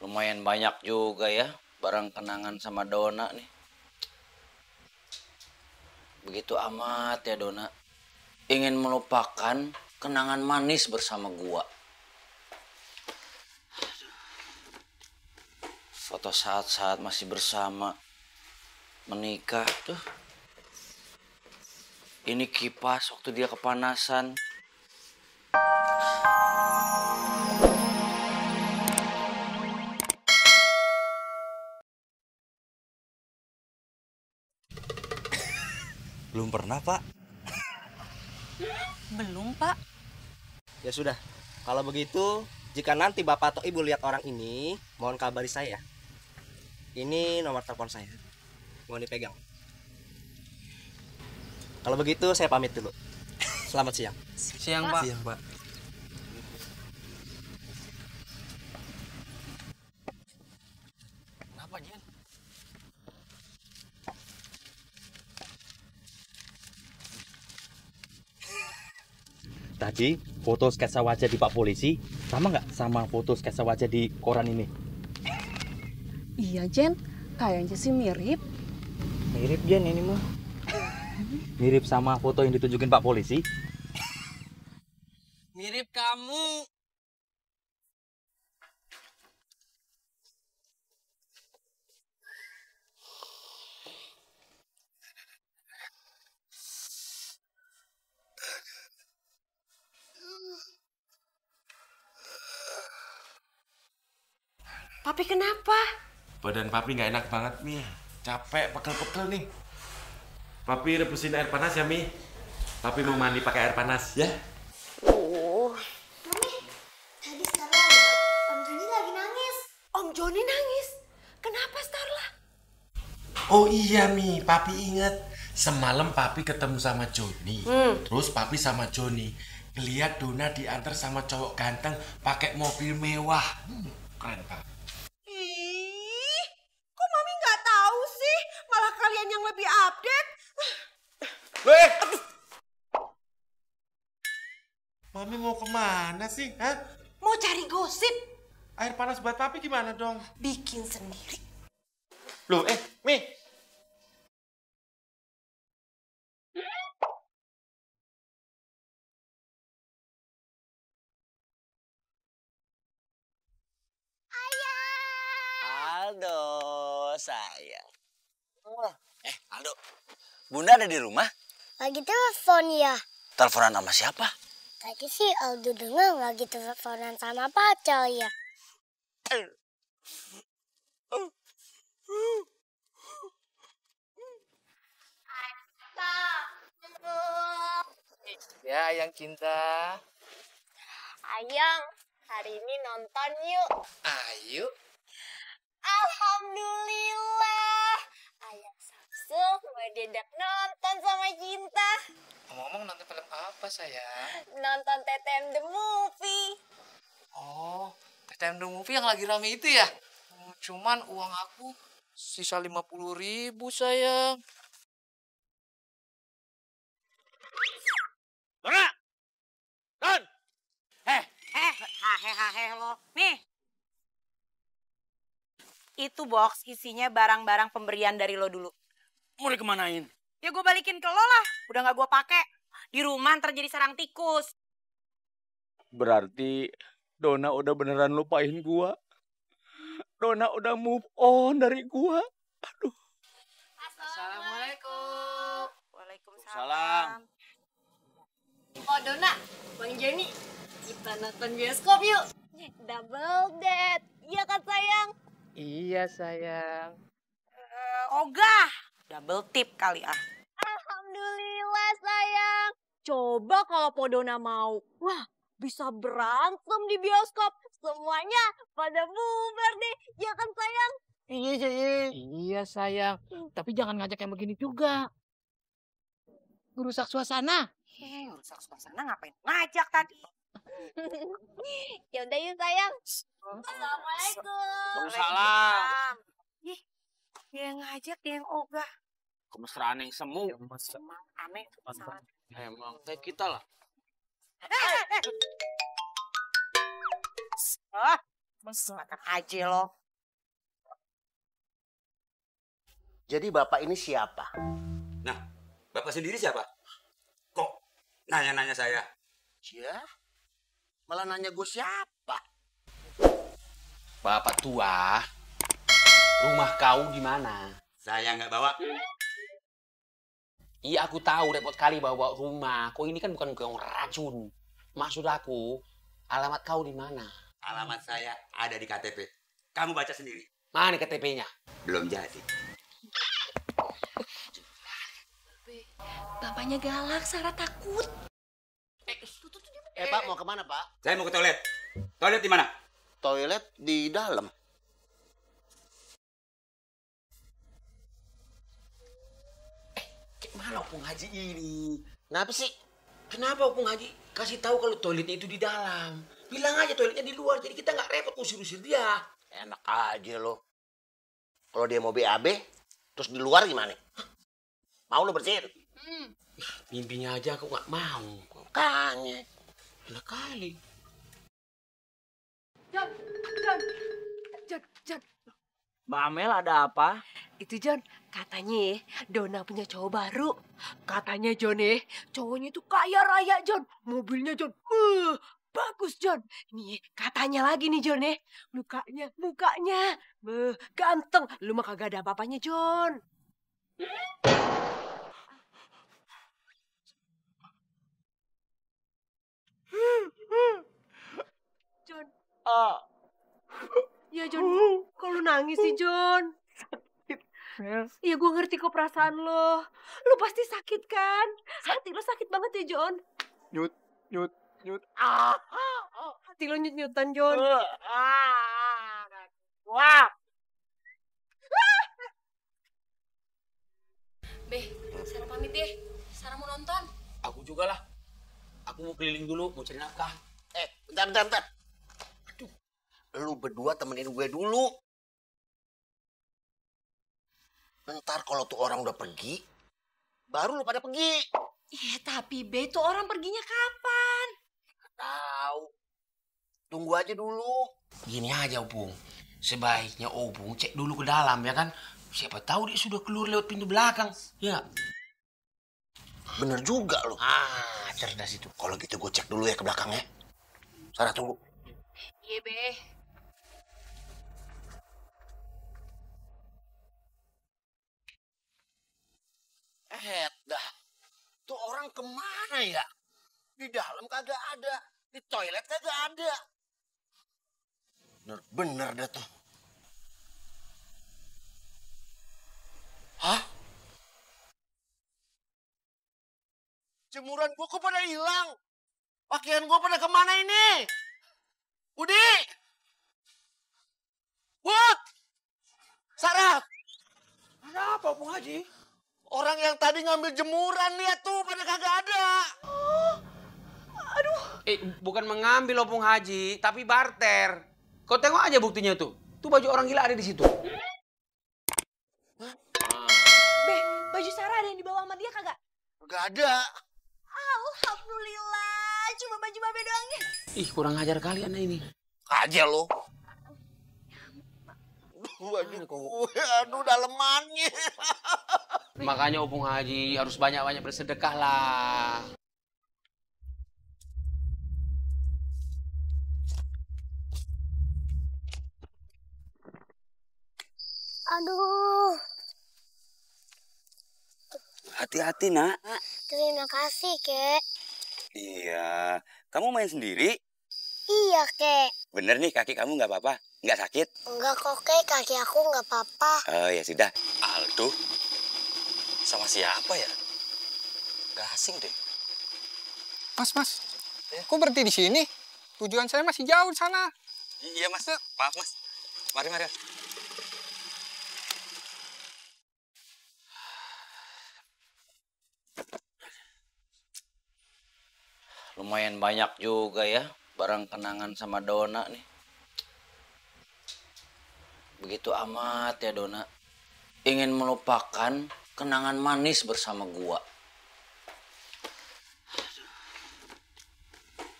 Lumayan banyak juga ya barang kenangan sama Dona nih. Begitu amat ya Dona. Ingin melupakan kenangan manis bersama gua. Foto saat-saat masih bersama. Menikah tuh. Ini kipas waktu dia kepanasan. Belum pernah, Pak. Belum, Pak. Ya sudah, kalau begitu, jika nanti Bapak atau Ibu lihat orang ini, mohon kabari saya. Ini nomor telepon saya. Mohon dipegang. Kalau begitu, saya pamit dulu. Selamat siang. Siang, Pak. Siang, Pak. Kenapa, Jen? Tadi foto sketsa wajah di Pak Polisi sama nggak sama foto sketsa wajah di koran ini? Iya, Jen. Kayaknya sih mirip. Mirip, Jen, ini mah. Mirip sama foto yang ditunjukin Pak Polisi. Mirip kamu. Papi kenapa? Badan papi nggak enak banget nih, capek, pegel-pegel nih. Papi rebusin air panas ya, Mi. Papi mau mandi pakai air panas ya. Mami, tadi Starla Om Joni lagi nangis. Om Joni nangis. Kenapa, Starla? Oh iya, Mi, papi inget. Semalam papi ketemu sama Joni. Terus papi sama Joni ngeliat Dona diantar sama cowok ganteng pakai mobil mewah. Keren, Pak. Ih, kok Mami nggak tahu sih? Malah kalian yang lebih update. Mami mau kemana sih? Hah? Mau cari gosip? Air panas buat papi gimana dong? Bikin sendiri. Loh, Mi. Aldo, sayang. Aldo. Bunda ada di rumah? Lagi telepon ya. Teleponan sama siapa? Tadi sih Aldo dengar lagi teleponan sama pacar ya. Ya, yang cinta. Ayang, hari ini nonton yuk. Ayo. Alhamdulillah. Ayang Samsul mau diajak nonton sama Cinta. Ngomong-ngomong nonton film apa, sayang? Nonton TTM The Movie. Oh, TTM The Movie yang lagi rame itu ya? Cuman uang aku sisa 50.000, sayang. Dona! Don! Hahe lo. Nih. Itu box isinya barang-barang pemberian dari lo dulu. Mau dikemanain? Ya gue balikin ke lo lah. Udah gak gue pakai. Di rumah ntar jadi sarang tikus. Berarti Dona udah beneran lupain gua. Dona udah move on dari gua. Aduh. Assalamualaikum. Waalaikumsalam. Oh Dona, Bang Joni, kita nonton bioskop yuk. Double date, iya kan sayang? Iya, sayang. Ogah. Double tip kali ah. Alhamdulillah sayang. Coba kalau Podona mau, wah bisa berantem di bioskop. Semuanya pada bubar deh, ya kan sayang? Iya, sayang. Iya, sayang. Tapi jangan ngajak yang begini juga. Ngerusak suasana. Rusak suasana ngapain ngajak tadi? Ya udah yuk sayang. Assalamualaikum. Waalaikumsalam. Ih, dia yang ngajak, dia yang ogah. Kemesraan yang semu. Emang aneh. Salah. Emang kayak kita lah. Makan aja lo. Jadi bapak ini siapa? Nah, bapak sendiri siapa? Kok nanya-nanya saya? Ya, malah nanya gue siapa? Bapak tua, rumah kau di mana? Saya nggak bawa. Iya aku tahu repot kali bawa rumah. Kau ini kan bukan kau racun. Maksud aku, alamat kau di mana? Alamat saya ada di KTP. Kamu baca sendiri. Mana KTP-nya? Belum jadi. Bapaknya galak, Sarah takut. Pak mau kemana Pak? Saya mau ke toilet. Toilet di mana? Toilet di dalam. Mana Opung Haji ini? Kenapa sih? Kenapa Opung Haji kasih tahu kalau toiletnya itu di dalam? Bilang aja toiletnya di luar, jadi kita nggak repot usir-usir dia. Enak aja lo. Kalau dia mau BAB, terus di luar gimana? Mau lo bersihin? Mimpinya aja aku nggak mau. Makanya. Enak kali. John. Mbak Amel ada apa? Itu John, katanya Dona punya cowok baru. Katanya John cowoknya itu kaya raya John. Mobilnya John, bagus John. Nih katanya lagi nih John mukanya, ganteng. Lu mah kagak ada apa-apanya John. John. Ya John, kok lu nangis sih John? Iya gue ngerti kok perasaan lo. Lo pasti sakit kan? Hati lo sakit banget ya John. Nyut. Hati lo nyut-nyutan John. Wah. Beh, Sarah pamit deh. Sarah mau nonton. Aku juga lah. Aku mau keliling dulu, mau cari nafkah. Bentar. Aduh, lu berdua temenin gue dulu. Ntar kalau tuh orang udah pergi, baru lu pada pergi. Iya tapi Be, tuh orang perginya kapan? Tahu. Tunggu aja dulu. Gini aja Opung, sebaiknya Opung cek dulu ke dalam ya kan. Siapa tahu dia sudah keluar lewat pintu belakang. Ya. Bener juga lu. Cerdas itu. Kalau gitu gue cek dulu ya ke belakang ya. Sarah tunggu. Iya, Be. Dah. Tuh orang kemana ya? Di dalam kagak ada. Di toilet kagak ada. Bener dah tuh. Hah? Jemuran gua kok pada hilang? Pakaian gua pada kemana ini? Budi! Bud! Sarah! Ada apa Opung Haji? Orang yang tadi ngambil jemuran lihat tuh pada kagak ada. Bukan mengambil Opung Haji, tapi barter. Kau tengok aja buktinya tuh. Tuh baju orang gila ada di situ. Be, baju Sarah ada yang dibawa sama dia kagak? Kagak ada. Alhamdulillah, cuma baju Babe doang ya. Ih, kurang ajar kali Anda ini. Aja lo. Baju gue, aduh dalemannya. Makanya Opung Haji harus banyak-banyak bersedekah lah. Aduh. Hati-hati, Nak. Terima kasih, Kek. Iya. Kamu main sendiri? Iya, Kek. Bener nih, kaki kamu nggak apa-apa? Nggak sakit? Enggak kok, Kek. Kaki aku nggak apa-apa. Oh, ya sudah. Aldo? Sama siapa ya? Gak asing deh. Mas. Kok berhenti di sini? Tujuan saya masih jauh di sana. Iya, Mas. Maaf, Mas. Mari. Lumayan banyak juga ya barang kenangan sama Dona nih. Begitu amat ya Dona. Ingin melupakan kenangan manis bersama gua.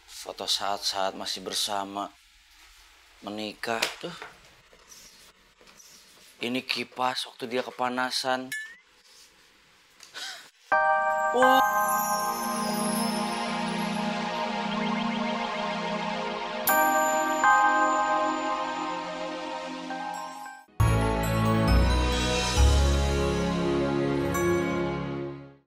Foto saat-saat masih bersama. menikah tuh. Ini kipas waktu dia kepanasan. Wah.